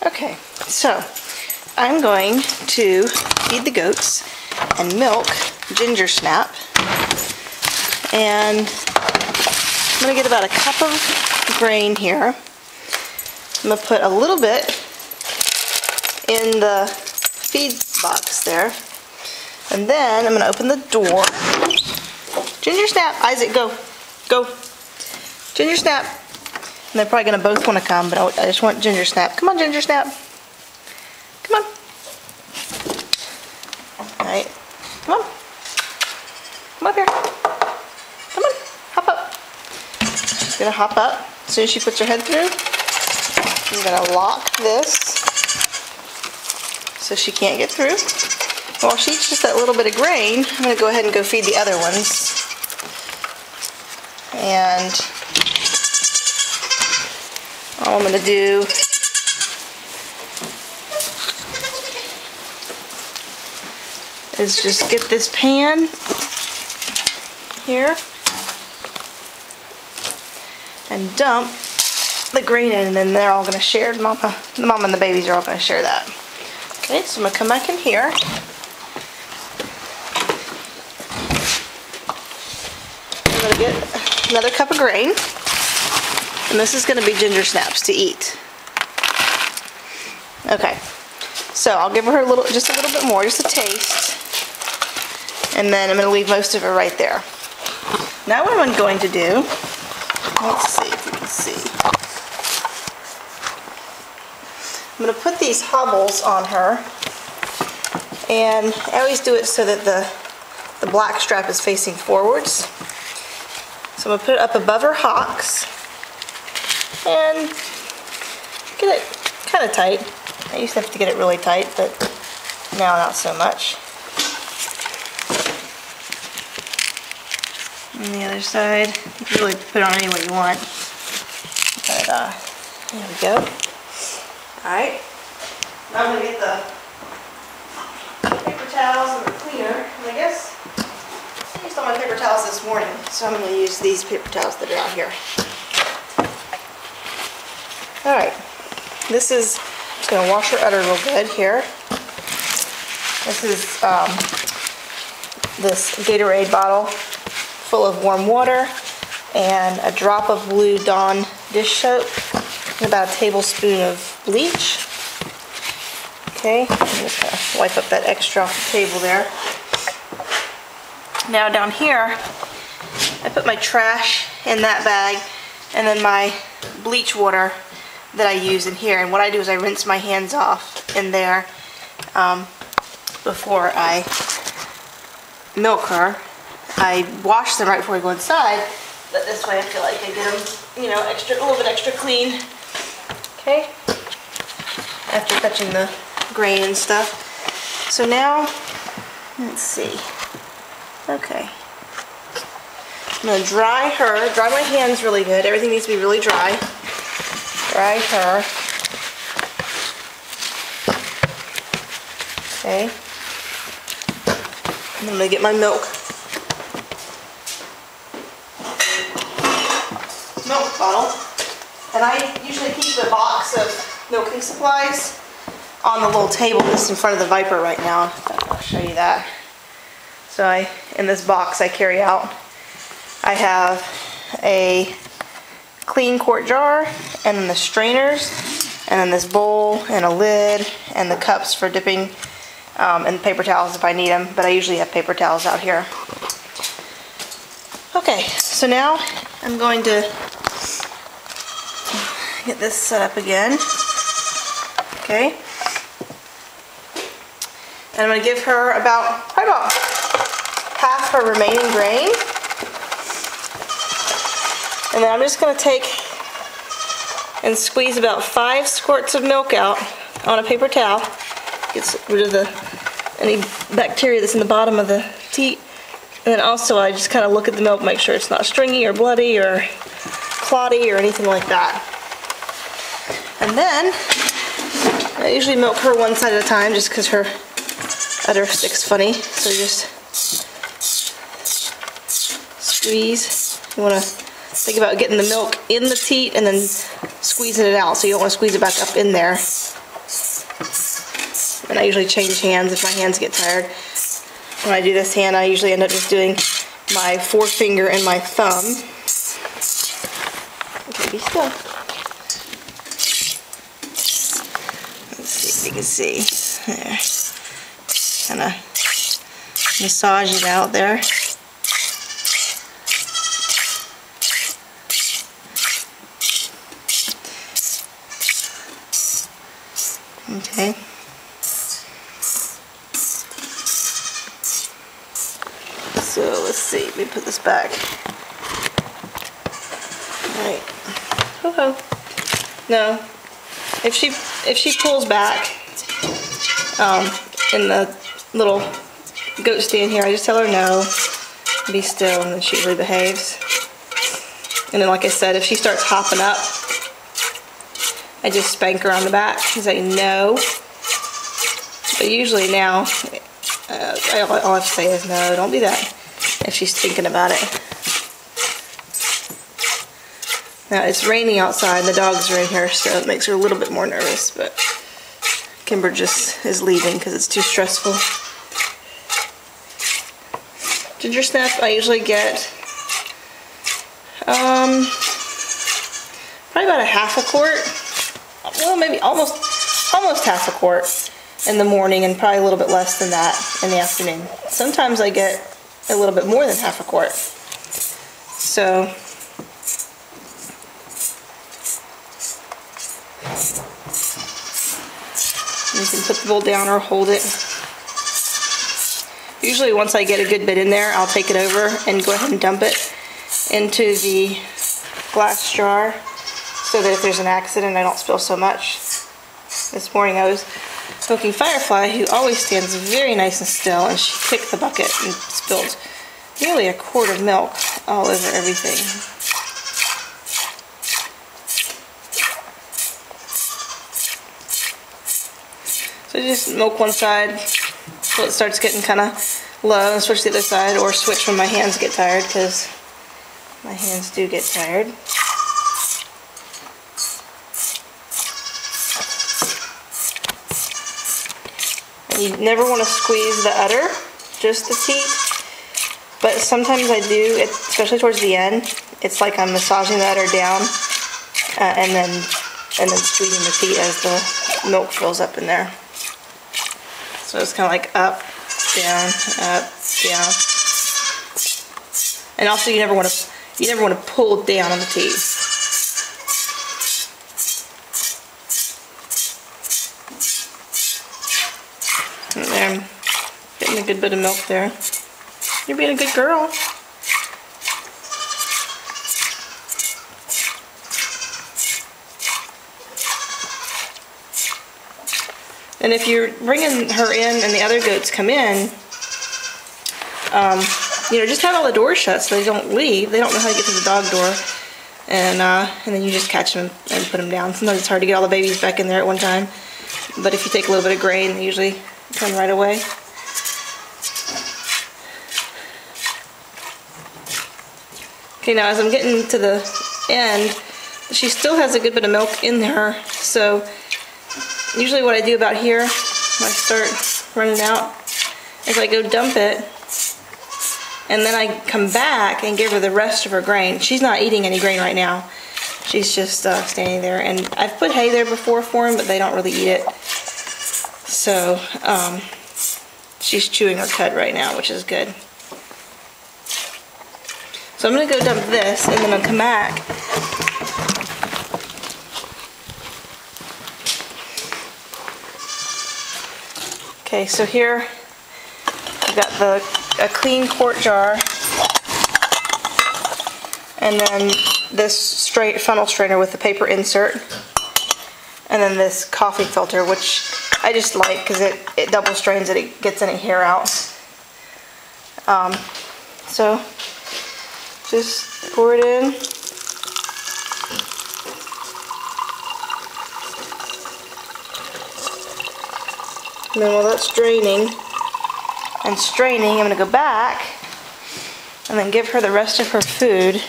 Okay, so I'm going to feed the goats and milk Ginger Snap, and I'm going to get about a cup of grain here. I'm going to put a little bit in the feed box there, and then I'm going to open the door. Ginger Snap, Isaac, go, go. Ginger Snap. And they're probably going to both want to come, but I just want Ginger Snap. Come on, Ginger Snap. Come on. Alright. Come on. Come up here. Come on. Hop up. She's going to hop up. As soon as she puts her head through, I'm going to lock this so she can't get through. While she eats just that little bit of grain, I'm going to go ahead and go feed the other ones. And all I'm going to do is just get this pan here and dump the grain in, and then they're all going to share. The mama and the babies are all going to share that. Okay, so I'm going to come back in here. I'm going to get another cup of grain. And this is going to be Ginger Snaps to eat. Okay, so I'll give her just a little bit more, just a taste. And then I'm going to leave most of it right there. Now what I'm going to do, let's see if you can see. I'm going to put these hobbles on her. And I always do it so that the black strap is facing forwards. So I'm going to put it up above her hocks. And get it kind of tight. I used to have to get it really tight, but now not so much. On the other side, you can really put it on any way you want. But there we go. Alright. Now I'm going to get the paper towels and the cleaner. And I guess I used all my paper towels this morning, so I'm going to use these paper towels that are out here. Alright, this is, I'm just going to wash her udder real good here. This is this Gatorade bottle full of warm water and a drop of Blue Dawn dish soap and about a tablespoon of bleach. Okay, I'm just going to wipe up that extra off the table there. Now down here, I put my trash in that bag and then my bleach water that I use in here, and what I do is I rinse my hands off in there before I milk her. I wash them right before I go inside, but this way I feel like I get them, you know, a little bit extra clean. Okay, after touching the grain and stuff. So now, let's see. Okay, I'm gonna dry my hands really good. Everything needs to be really dry. Dry her. Okay. And I'm going to get my milk bottle. And I usually keep a box of milking supplies on the little table just in front of the Viper right now. I'll show you that. So in this box I carry out, I have a clean quart jar, and then the strainers, and then this bowl, and a lid, and the cups for dipping, and paper towels if I need them, but I usually have paper towels out here. Okay, so now I'm going to get this set up again. Okay. And I'm going to give her probably about half her remaining grain. And then I'm just going to take and squeeze about 5 squirts of milk out on a paper towel. Gets rid of any bacteria that's in the bottom of the teat. And then also I just kind of look at the milk, make sure it's not stringy or bloody or clotty or anything like that. And then I usually milk her one side at a time just because her udder sticks funny. So just squeeze. You want to think about getting the milk in the teat and then squeezing it out. So you don't want to squeeze it back up in there. And I usually change hands if my hands get tired. When I do this hand, I usually end up just doing my forefinger and my thumb. Okay, be still. Let's see if you can see. There. Kind of massage it out there. Okay. So let's see, let me put this back. Alright. Ho ho. No. If she pulls back in the little goat stand here, I just tell her no. Be still, and then she usually behaves. And then like I said, if she starts hopping up, I just spank her on the back and say no. But usually now, all I have to say is no, don't do that if she's thinking about it. Now it's raining outside and the dogs are in here, so it makes her a little bit more nervous, but Kimber just is leaving because it's too stressful. Ginger snap I usually get probably about a half a quart. Well, maybe almost half a quart in the morning, and probably a little bit less than that in the afternoon. Sometimes I get a little bit more than half a quart. So you can put the bowl down or hold it. Usually once I get a good bit in there, I'll take it over and go ahead and dump it into the glass jar so that if there's an accident I don't spill so much. This morning I was milking Firefly, who always stands very nice and still, and she kicked the bucket and spilled nearly a quart of milk all over everything. So just milk one side until it starts getting kind of low, and switch to the other side, or switch when my hands get tired, because my hands do get tired. And you never want to squeeze the udder, just the teat, but sometimes I do, especially towards the end. It's like I'm massaging the udder down and then squeezing the teat as the milk fills up in there. So it's kind of like up, down, down. And also you never want to pull down on the teat. And there, I'm getting a good bit of milk there. You're being a good girl. And if you're bringing her in and the other goats come in, you know, just have all the doors shut so they don't leave. They don't know how to get to the dog door. And then you just catch them and put them down. Sometimes it's hard to get all the babies back in there at one time. But if you take a little bit of grain, they usually come right away. Okay, now as I'm getting to the end, she still has a good bit of milk in there. So usually what I do about here, when I start running out, is I go dump it, and then I come back and give her the rest of her grain. She's not eating any grain right now. She's just standing there. And I've put hay there before for them, but they don't really eat it. So she's chewing her cud right now, which is good. So I'm going to go dump this, and then I'll come back. Okay, so here I've got a clean quart jar, and then this funnel strainer with the paper insert, and then this coffee filter, which I just like because it double strains it, it gets any hair out. So just pour it in. And then while that's draining and straining, I'm going to go back and then give her the rest of her food.